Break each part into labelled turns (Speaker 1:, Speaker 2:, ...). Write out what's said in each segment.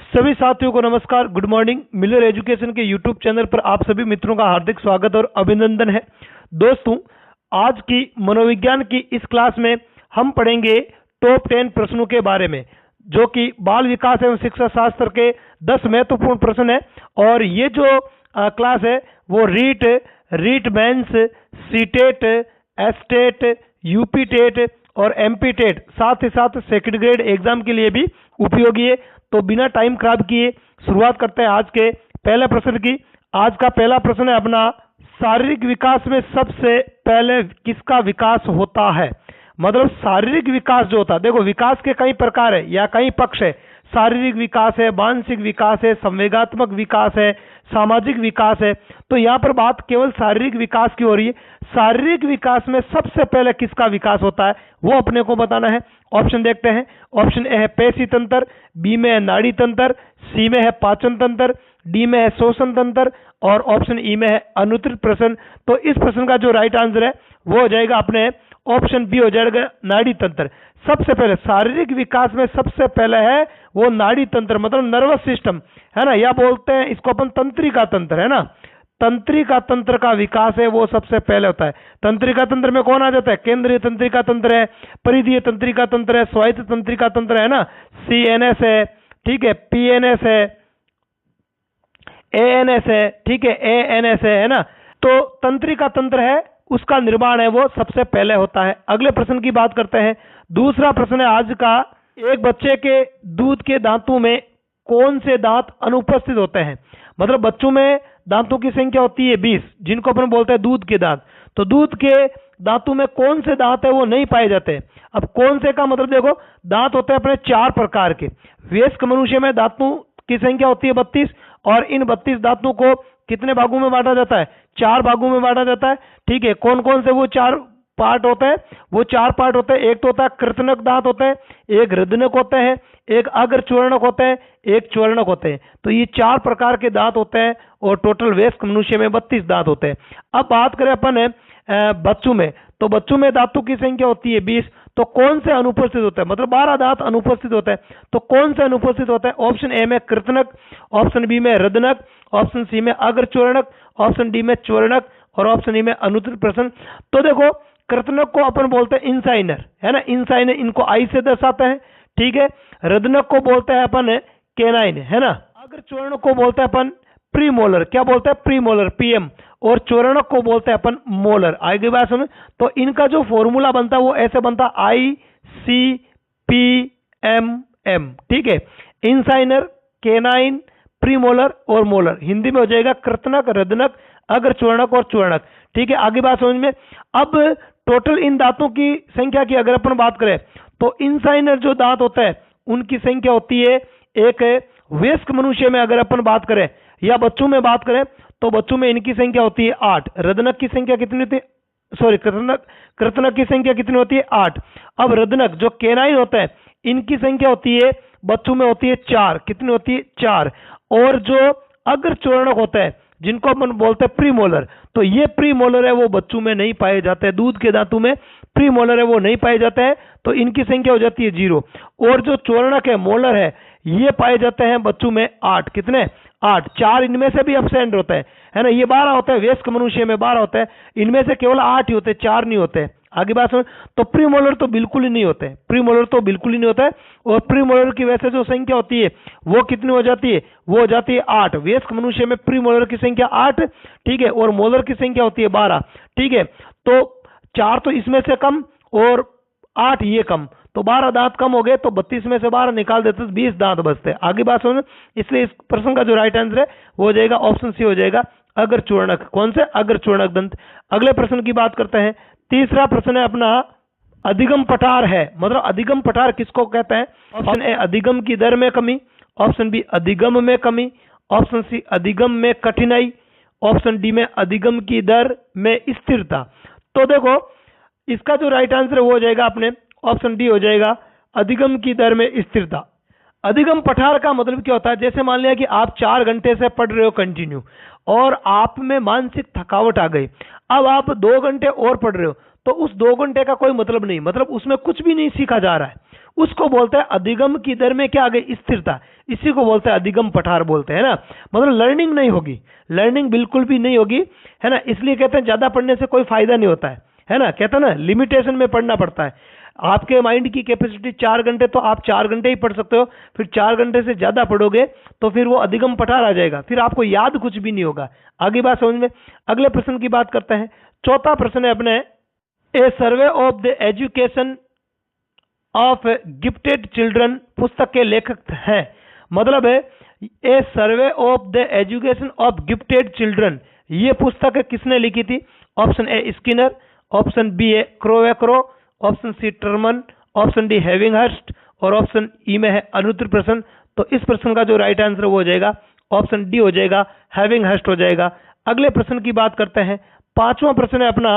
Speaker 1: सभी साथियों को नमस्कार, गुड मॉर्निंग। मिलर एजुकेशन के यूट्यूब चैनल पर आप सभी मित्रों का हार्दिक स्वागत और अभिनंदन है। दोस्तों, आज की मनोविज्ञान की इस क्लास में हम पढ़ेंगे टॉप 10 प्रश्नों के बारे में, जो कि बाल विकास एवं शिक्षा शास्त्र के 10 महत्वपूर्ण प्रश्न है। और ये जो क्लास है वो REET mains, CTET, STET, UP TET और एमपी टेट, साथ ही साथ सेकंड ग्रेड एग्जाम के लिए भी उपयोगी है। तो बिना टाइम खराब किए शुरुआत करते हैं आज के पहले प्रश्न की। आज का पहला प्रश्न है अपना, शारीरिक विकास में सबसे पहले किसका विकास होता है? मतलब शारीरिक विकास जो होता है, देखो विकास के कई प्रकार है या कई पक्ष है। शारीरिक विकास है, मानसिक विकास है, संवेगात्मक विकास है, सामाजिक विकास है। तो यहाँ पर बात केवल शारीरिक विकास की हो रही है। शारीरिक विकास में सबसे पहले किसका विकास होता है वो अपने को बताना है। ऑप्शन देखते हैं। ऑप्शन ए है पेशी तंत्र, बी में है नाड़ी तंत्र, सी में है पाचन तंत्र, डी में है श्वसन तंत्र और ऑप्शन ई में है अनुत्तरित प्रश्न। तो इस प्रश्न का जो राइट आंसर है वो हो जाएगा अपने ऑप्शन बी हो जाएगा नाड़ी तंत्र। सबसे पहले शारीरिक विकास में सबसे पहले है वो नाड़ी तंत्र, मतलब नर्वस सिस्टम है ना, या बोलते हैं इसको अपन तंत्रिका तंत्र, है ना। तंत्रिका तंत्र का विकास है वो सबसे पहले होता है। तंत्रिका तंत्र में कौन आ जाता है? केंद्रीय तंत्रिका तंत्र है, परिधीय तंत्रिका तंत्र है, स्वायत्त तंत्रिका तंत्र है ना, सीएनएस है, ठीक है, पीएनएस है, एएनएस है, ठीक है, एएनएस है ना। तो तंत्रिका तंत्र है, उसका निर्माण है वो सबसे पहले होता है। अगले प्रश्न की बात करते हैं। दूसरा प्रश्न है आज का, एक बच्चे के दूध के दांतों में कौन से दांत अनुपस्थित होते हैं? मतलब बच्चों में दांतों की संख्या होती है 20, जिनको अपन बोलते हैं दूध के दांत। तो दूध के दांतों में कौन से दांत है वो नहीं पाए जाते। अब कौन से का मतलब देखो, दांत होते हैं अपने 4 प्रकार के। वयस्क मनुष्य में दांतों की संख्या होती है 32 और इन 32 दांतों को कितने भागों में बांटा जाता है? 4 भागों में बांटा जाता है, ठीक है। कौन कौन से वो 4 पार्ट होते हैं? वो 4 पार्ट होते हैं। एक तो होता है कृतनक दांत होते हैं, एक हृदनक होते हैं, एक अग्रचूर्णक होते हैं, एक चूर्णक होते हैं। तो ये 4 प्रकार के दांत होते हैं और टोटल वयस्क मनुष्य में 32 दांत होते हैं। अब बात करें अपन बच्चों में, तो बच्चों में दांतों की संख्या होती है 20। तो कौन से अनुपस्थित होते हैं? मतलब 12 दांत अनुपस्थित होते हैं। तो कौन से अनुपस्थित होते हैं? ऑप्शन ए में कृतनक, ऑप्शन बी में हृदनक, ऑप्शन सी में अग्रचूर्णक, ऑप्शन डी में चूर्णक और ऑप्शन ई में अनुत्तरित प्रश्न। तो देखो, कृतनक को अपन बोलते हैं इंसाइनर, है ना, इंसाइनर, इनको आई से दर्शाते हैं, ठीक है। हृदनक को बोलते हैं अपन केनाइन, है ना। अग्रचूर्णक को बोलते हैं अपन प्रीमोलर, क्या बोलते हैं? Premolar, PM. और चूर्णक को बोलते हैं अपन मोलर। आगे बात समझ। तो इनका जो फॉर्मूला बनता है वो ऐसे बनता है ICPMM, ठीक है। इंसाइनर, केनाइन, प्रीमोलर और मोलर। हिंदी में हो जाएगा कृतनक, हृदनक, अग्रचूर्णक और चूर्णक, ठीक है। आगे बात समझ में। अब टोटल इन दांतों की संख्या की अगर अपन बात करें तो इंसाइनर जो दांत होता है उनकी संख्या होती है एक। वयस्क मनुष्य में अगर अपन बात करें या बच्चों में बात करें तो बच्चों में इनकी संख्या होती है 8। हृदनक की संख्या कितनी होती है? सॉरी, कृतनक की संख्या कितनी होती है? 8। अब हृदनक जो केनाइन होता है इनकी संख्या होती है बच्चों में होती है 4। कितनी होती है? 4। और जो अग्रचूर्णक होता है जिनको अपन बोलते हैं प्रीमोलर, तो ये प्रीमोलर है वो बच्चों में नहीं पाए जाते हैं। दूध के दांतों में प्रीमोलर है वो नहीं पाए जाते हैं, तो इनकी संख्या हो जाती है 0। और जो चूर्णक है, मोलर है, ये पाए जाते हैं बच्चों में 8। कितने? 8। 4 इनमें से भी अब्सेंट होता है ना। ये 12 होता है, वयस्क मनुष्य में 12 होता है, इनमें से केवल 8 ही होते हैं, 4 नहीं होते। आगे बात समझ। तो प्रीमोलर तो बिल्कुल ही नहीं होते, प्रीमोलर तो बिल्कुल ही नहीं होता है। और प्रीमोलर की वजह से जो संख्या होती है वो कितनी हो जाती है? वो हो जाती है 8। वयस्क मनुष्य में प्रीमोलर की संख्या 8, ठीक है, और मोलर की संख्या होती है 12, ठीक है। तो 4 तो इसमें से कम और 8 ये कम, तो 12 दांत कम हो गए, तो 32 में से 12 निकाल देते तो 20 दांत बचते हैं। आगे बात समझ। इसलिए इस प्रश्न का जो राइट आंसर है वो हो जाएगा ऑप्शन सी हो जाएगा अग्रचूर्णक। कौन से? अग्रचूर्णक दंत। अगले प्रश्न की बात करते हैं। तीसरा प्रश्न है अपना, अधिगम पठार है, मतलब अधिगम पठार किसको कहते हैं? ऑप्शन ए अधिगम की दर में कमी, ऑप्शन बी अधिगम में कमी, ऑप्शन सी अधिगम में कठिनाई, ऑप्शन डी में अधिगम की दर में स्थिरता। तो देखो, इसका जो राइट आंसर वो हो जाएगा अपने ऑप्शन डी हो जाएगा अधिगम की दर में स्थिरता। अधिगम पठार का मतलब क्या होता है? जैसे मान लिया कि आप 4 घंटे से पढ़ रहे हो कंटिन्यू और आप में मानसिक थकावट आ गई। अब आप 2 घंटे और पढ़ रहे हो, तो उस 2 घंटे का कोई मतलब नहीं, मतलब उसमें कुछ भी नहीं सीखा जा रहा है, उसको बोलते हैं अधिगम की दर में क्या आ गई, स्थिरता। इसी को बोलते हैं अधिगम पठार बोलते हैं ना। मतलब लर्निंग नहीं होगी, लर्निंग बिल्कुल भी नहीं होगी, है ना। इसलिए कहते हैं ज्यादा पढ़ने से कोई फायदा नहीं होता है ना। कहते हैं ना लिमिटेशन में पढ़ना पड़ता है। आपके माइंड की कैपेसिटी 4 घंटे, तो आप 4 घंटे ही पढ़ सकते हो। फिर 4 घंटे से ज्यादा पढ़ोगे तो फिर वो अधिगम पठार आ जाएगा, फिर आपको याद कुछ भी नहीं होगा। आगे बात समझ में। अगले प्रश्न की बात करते हैं। चौथा प्रश्न है अपने, a survey of the education of gifted children पुस्तक के लेखक हैं। मतलब है a survey of the education of gifted children, ये पुस्तक किसने लिखी थी? Option A Skinner, option B है Crow Crow, option C Terman, option D Havighurst और ऑप्शन ई में है अनुत्तर प्रश्न। तो इस प्रश्न का जो राइट आंसर वो हो जाएगा ऑप्शन डी हो जाएगा, हेविंगहर्स्ट हो जाएगा। अगले प्रश्न की बात करते हैं। पांचवा प्रश्न है अपना,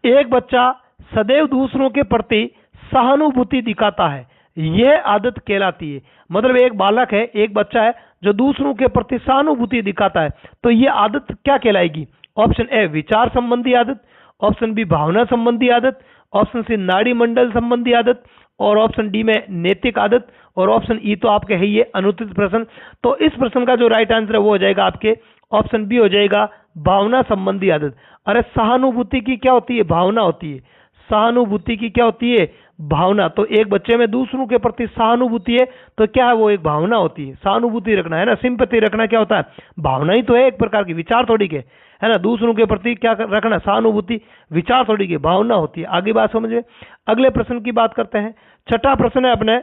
Speaker 1: एक बच्चा सदैव दूसरों के प्रति सहानुभूति दिखाता है, यह आदत कहलाती है। मतलब एक बालक है, एक बच्चा है जो दूसरों के प्रति सहानुभूति दिखाता है, तो यह आदत क्या कहलाएगी? ऑप्शन ए विचार संबंधी आदत, ऑप्शन बी भावना संबंधी आदत, ऑप्शन सी नाड़ी मंडल संबंधी आदत और ऑप्शन डी में नैतिक आदत और ऑप्शन ई तो आपके है ये अनुचित प्रश्न। तो इस प्रश्न का जो राइट आंसर है वो हो जाएगा आपके ऑप्शन बी हो जाएगा, भावना संबंधी आदत। अरे सहानुभूति की क्या होती है? भावना होती है। सहानुभूति की क्या होती है? भावना। तो एक बच्चे में दूसरों के प्रति सहानुभूति है तो क्या है? वो एक भावना होती है। सहानुभूति रखना है ना, सिंपैथी रखना क्या होता है? भावना ही तो है, एक प्रकार की विचार थोड़ी के, है ना। दूसरों के प्रति क्या रखना? सहानुभूति, विचार थोड़ी की, भावना होती है। आगे बात समझिए। अगले प्रश्न की बात करते हैं। छठा प्रश्न है अपने,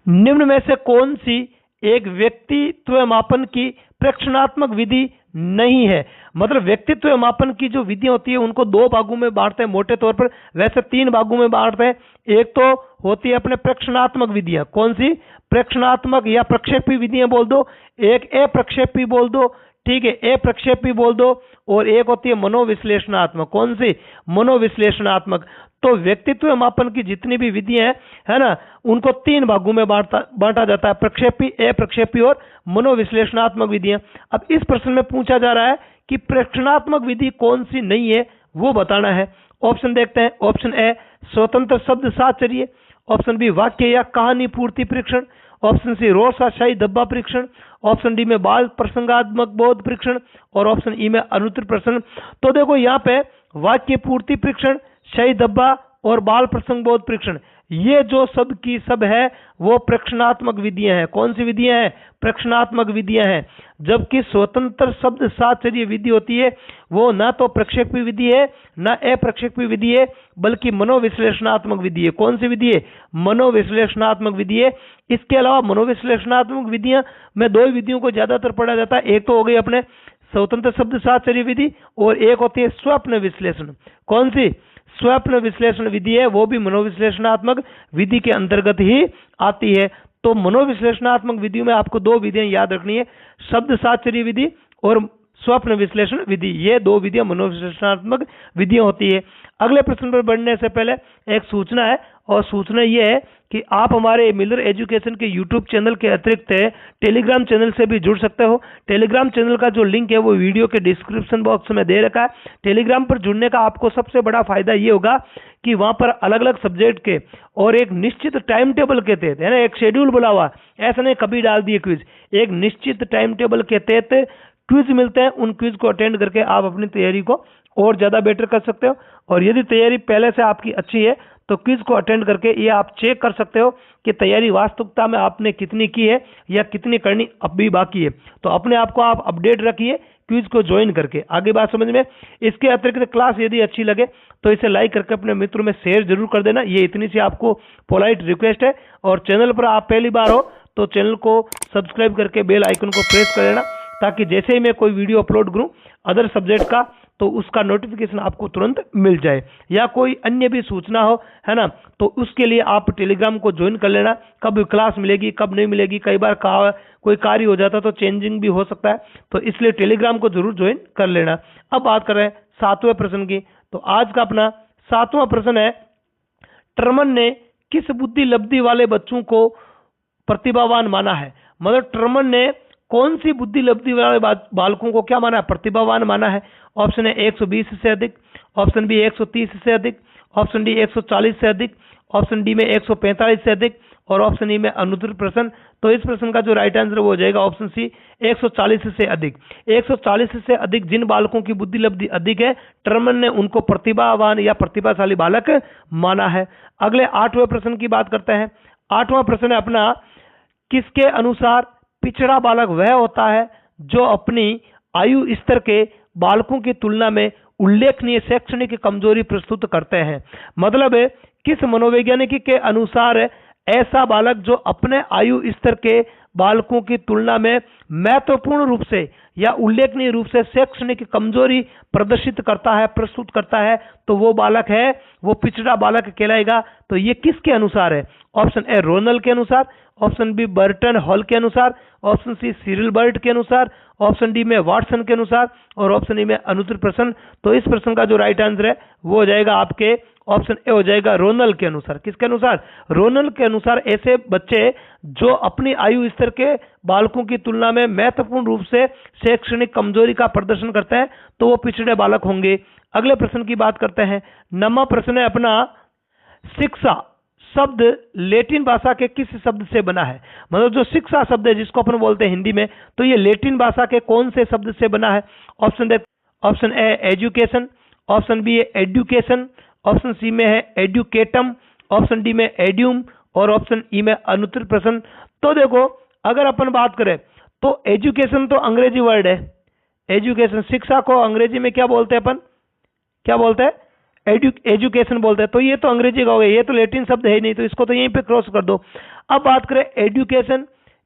Speaker 1: निम्न में से कौन सी एक व्यक्तित्व मापन की प्रेक्षणात्मक विधि नहीं है? मतलब व्यक्तित्व मापन की जो विधि होती है उनको दो भागों में बांटते हैं मोटे तौर पर, वैसे 3 भागों में बांटते हैं। एक तो होती है अपने प्रेक्षणात्मक विधियां, कौन सी? प्रेक्षणात्मक या प्रक्षेपी विधियां बोल दो, एक अप्रक्षेपी बोल दो, ठीक है, अप्रक्षेपी बोल दो, और एक होती है मनोविश्लेषणात्मक। कौन सी? मनोविश्लेषणात्मक। तो व्यक्तित्व मापन की जितनी भी विधियां हैं, है ना, उनको 3 भागों में बांटा जाता है, प्रक्षेपी, अप्रक्षेपी और मनोविश्लेषणात्मक विधियां। अब इस प्रश्न में पूछा जा रहा है कि प्रेक्षणात्मक विधि कौन सी नहीं है वो बताना है। ऑप्शन देखते हैं। ऑप्शन ए स्वतंत्र शब्द साहचर्य, ऑप्शन बी वाक्य या कहानी पूर्ति परीक्षण, ऑप्शन सी रोषाशाही धब्बा परीक्षण, ऑप्शन डी में बाल प्रसंगात्मक बोध परीक्षण और ऑप्शन ई में अनुत्तर प्रश्न। तो देखो यहाँ पे वाक्य पूर्ति परीक्षण, शाही धब्बा और बाल प्रसंग बोध परीक्षण, ये जो सब की सब है वो प्रेक्षणात्मक विधियां हैं। कौन सी विधियां हैं? प्रेक्षणात्मक विधियां हैं। जबकि स्वतंत्र शब्द साहचर्य विधि होती है वो ना तो प्रक्षेपी विधि है ना अप्रक्षेपी विधि है, बल्कि मनोविश्लेषणात्मक विधि है। कौन सी विधि है? मनोविश्लेषणात्मक विधि है। इसके अलावा मनोविश्लेषणात्मक विधियां में 2 विधियों को ज्यादातर पढ़ा जाता है। एक तो हो गई अपने स्वतंत्र शब्द साहचर्य विधि और एक होती है स्वप्न विश्लेषण। कौन सी? स्वप्न विश्लेषण विधि है, वो भी मनोविश्लेषणात्मक विधि के अंतर्गत ही आती है। तो मनोविश्लेषणात्मक विधियों में आपको 2 विधियां याद रखनी है, शब्द साहचर्य विधि और स्वप्न विश्लेषण विधि। ये 2 विधियां मनोविश्लेषणात्मक विधियां होती है। अगले प्रश्न पर बढ़ने से पहले एक सूचना है, और सूचना यह है कि आप हमारे मिलर एजुकेशन के यूट्यूब चैनल के अतिरिक्त टेलीग्राम चैनल से भी जुड़ सकते हो। टेलीग्राम चैनल का जो लिंक है वो वीडियो के डिस्क्रिप्शन बॉक्स में दे रखा है। टेलीग्राम पर जुड़ने का आपको सबसे बड़ा फायदा ये होगा कि वहां पर अलग अलग सब्जेक्ट के और एक निश्चित टाइम टेबल के तहत, है ना, एक शेड्यूल बोला हुआ, ऐसा नहीं कभी डाल दिए क्विज, एक निश्चित टाइम टेबल के तहत क्विज मिलते हैं। उन क्विज को अटेंड करके आप अपनी तैयारी को और ज्यादा बेटर कर सकते हो। और यदि तैयारी पहले से आपकी अच्छी है तो क्विज को अटेंड करके ये आप चेक कर सकते हो कि तैयारी वास्तविकता में आपने कितनी की है या कितनी करनी अब भी बाकी है। तो अपने आप को आप अपडेट रखिए क्विज को ज्वाइन करके। आगे बात समझ में। इसके अतिरिक्त क्लास यदि अच्छी लगे तो इसे लाइक करके अपने मित्रों में शेयर जरूर कर देना, ये इतनी सी आपको पोलाइट रिक्वेस्ट है। और चैनल पर आप पहली बार हो तो चैनल को सब्सक्राइब करके बेल आइकन को प्रेस कर लेना, ताकि जैसे ही मैं कोई वीडियो अपलोड करूं अदर सब्जेक्ट का तो उसका नोटिफिकेशन आपको तुरंत मिल जाए, या कोई अन्य भी सूचना हो, है ना, तो उसके लिए आप टेलीग्राम को ज्वाइन कर लेना। कब क्लास मिलेगी कब नहीं मिलेगी, कई बार कोई कार्य हो जाता तो चेंजिंग भी हो सकता है, तो इसलिए टेलीग्राम को जरूर ज्वाइन कर लेना। अब बात कर रहे हैं 7वें प्रश्न की। तो आज का अपना 7वां प्रश्न है, टर्मन ने किस बुद्धि लब्धि वाले बच्चों को प्रतिभावान माना है? मतलब टर्मन ने कौन सी बुद्धि लब्धि वाले बालकों को क्या माना है? प्रतिभावान माना है। ऑप्शन है 120 से अधिक, ऑप्शन बी 130 से अधिक, ऑप्शन डी 140 से अधिक, ऑप्शन डी में 145 से अधिक और ऑप्शन ई में अनुत्तरित प्रश्न। तो इस प्रश्न का जो राइट आंसर वो हो जाएगा ऑप्शन सी 140 से अधिक। 140 से अधिक जिन बालकों की बुद्धि लब्धि अधिक है, टर्मन ने उनको प्रतिभावान या प्रतिभाशाली बालक माना है। अगले 8वें प्रश्न की बात करते हैं। 8वां प्रश्न है अपना, किसके अनुसार पिछड़ा बालक वह होता है जो अपनी आयु स्तर के बालकों की तुलना में उल्लेखनीय शैक्षणिक कमजोरी प्रस्तुत करते हैं। मतलब किस मनोवैज्ञानिक के अनुसार ऐसा बालक जो अपने आयु स्तर के बालकों की तुलना में महत्वपूर्ण रूप से या उल्लेखनीय रूप से शैक्षणिक कमजोरी प्रदर्शित करता है, प्रस्तुत करता है, तो वो बालक है, वो पिछड़ा बालक कहलाएगा। तो ये किसके अनुसार है? ऑप्शन ए रोनल के अनुसार, ऑप्शन बी बर्टन हॉल के अनुसार, ऑप्शन सी सिरिल बर्ट के अनुसार, ऑप्शन डी में वाटसन के अनुसार और ऑप्शन ई में अनुत्तरित प्रश्न। तो इस प्रश्न का जो राइट आंसर है वो हो जाएगा आपके ऑप्शन ए हो जाएगा रोनल के अनुसार। किसके अनुसार? रोनल के अनुसार ऐसे बच्चे जो अपनी आयु स्तर के बालकों की तुलना में महत्वपूर्ण रूप से शैक्षणिक कमजोरी का प्रदर्शन करते हैं तो वो पिछड़े बालक होंगे। अगले प्रश्न की बात करते हैं। 9वां प्रश्न है अपना, शिक्षा शब्द लैटिन भाषा के किस शब्द से बना है? मतलब जो शिक्षा शब्द है जिसको अपन बोलते हैं हिंदी में, तो ये लैटिन भाषा के कौन से शब्द से बना है? Option A education, option B है एडुकेशन, ऑप्शन सी में है एडुकेटम, ऑप्शन डी में एड्यूम और ऑप्शन ई में अनुत्तरित प्रश्न। तो देखो, अगर अपन बात करें तो एजुकेशन तो अंग्रेजी वर्ड है। एजुकेशन, शिक्षा को अंग्रेजी में क्या बोलते हैं अपन? क्या बोलते हैं? एजुकेशन बोलते हैं। तो ये तो अंग्रेजी का हो गया, ये तो लैटिन शब्द है ही नहीं, तो इसको तो यहीं पे क्रॉस कर दो। अब बात करें एडुकेशन,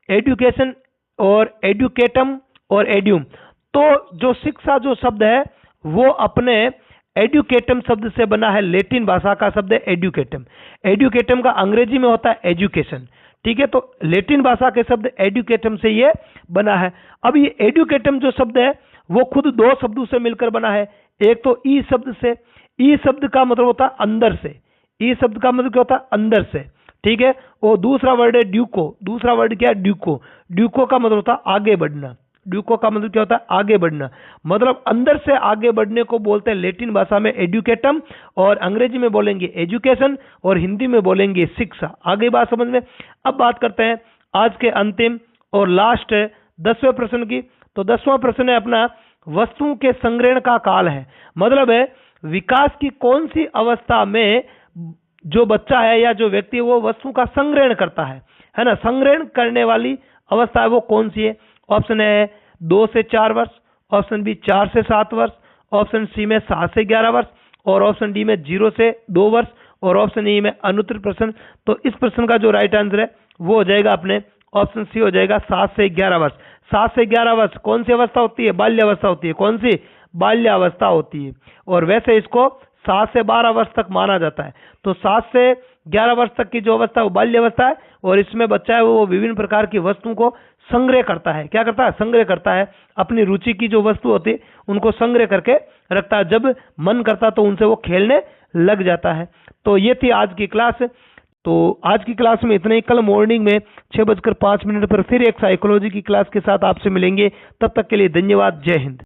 Speaker 1: एडुकेशन और एडुकेटम और एड्यूम, तो जो शिक्षा जो शब्द है वो अपने एडुकेटम शब्द से बना है। लैटिन भाषा का शब्द है एडुकेटम। एडुकेटम का अंग्रेजी में होता है एजुकेशन, ठीक है। तो लैटिन भाषा के शब्द एडुकेटम से ये बना है। अब ये एडुकेटम जो शब्द है वो खुद दो शब्दों से मिलकर बना है। एक तो ई शब्द से, ई शब्द का मतलब होता है अंदर से, ई शब्द का मतलब क्या होता है? अंदर से, ठीक है। और दूसरा वर्ड है ड्यूको। दूसरा वर्ड क्या है? ड्यूको। ड्यूको का मतलब होता है आगे बढ़ना। ड्यूको का मतलब क्या होता है? आगे बढ़ना। मतलब अंदर से आगे बढ़ने को बोलते हैं लैटिन भाषा में एडुकेटम, और अंग्रेजी में बोलेंगे एजुकेशन और हिंदी में बोलेंगे शिक्षा। आगे बात समझ में। अब बात करते हैं आज के अंतिम और लास्ट 10वें प्रश्न की। तो 10वां प्रश्न है अपना, वस्तुओं के संग्रहण का काल है। मतलब है विकास की कौन सी अवस्था में जो बच्चा है या जो व्यक्ति है वो वस्तु का संग्रहण करता है ना? संग्रहण करने वाली अवस्था है वो कौन सी है? ऑप्शन है 2 से 4 वर्ष, ऑप्शन बी 4 से 7 वर्ष, ऑप्शन सी में 7 से 11 वर्ष और ऑप्शन डी में 0 से 2 वर्ष और ऑप्शन ई में अनुत्तरित प्रश्न। तो इस प्रश्न का जो राइट आंसर है वो हो जाएगा अपने ऑप्शन सी हो जाएगा 7 से 11 वर्ष। 7 से 11 वर्ष कौन सी अवस्था होती है? बाल्यावस्था होती है। कौन सी? बाल्यावस्था होती है। और वैसे इसको 7 से 12 वर्ष तक माना जाता है। तो 7 से 11 वर्ष तक की जो अवस्था है वो बाल्यावस्था है, और इसमें बच्चा है वो विभिन्न प्रकार की वस्तुओं को संग्रह करता है। क्या करता है? संग्रह करता है। अपनी रुचि की जो वस्तु होती है उनको संग्रह करके रखता है, जब मन करता तो उनसे वो खेलने लग जाता है। तो ये थी आज की क्लास। तो आज की क्लास में इतना ही। कल मॉर्निंग में 6:05 पर फिर एक साइकोलॉजी की क्लास के साथ आपसे मिलेंगे। तब तक के लिए धन्यवाद। जय हिंद।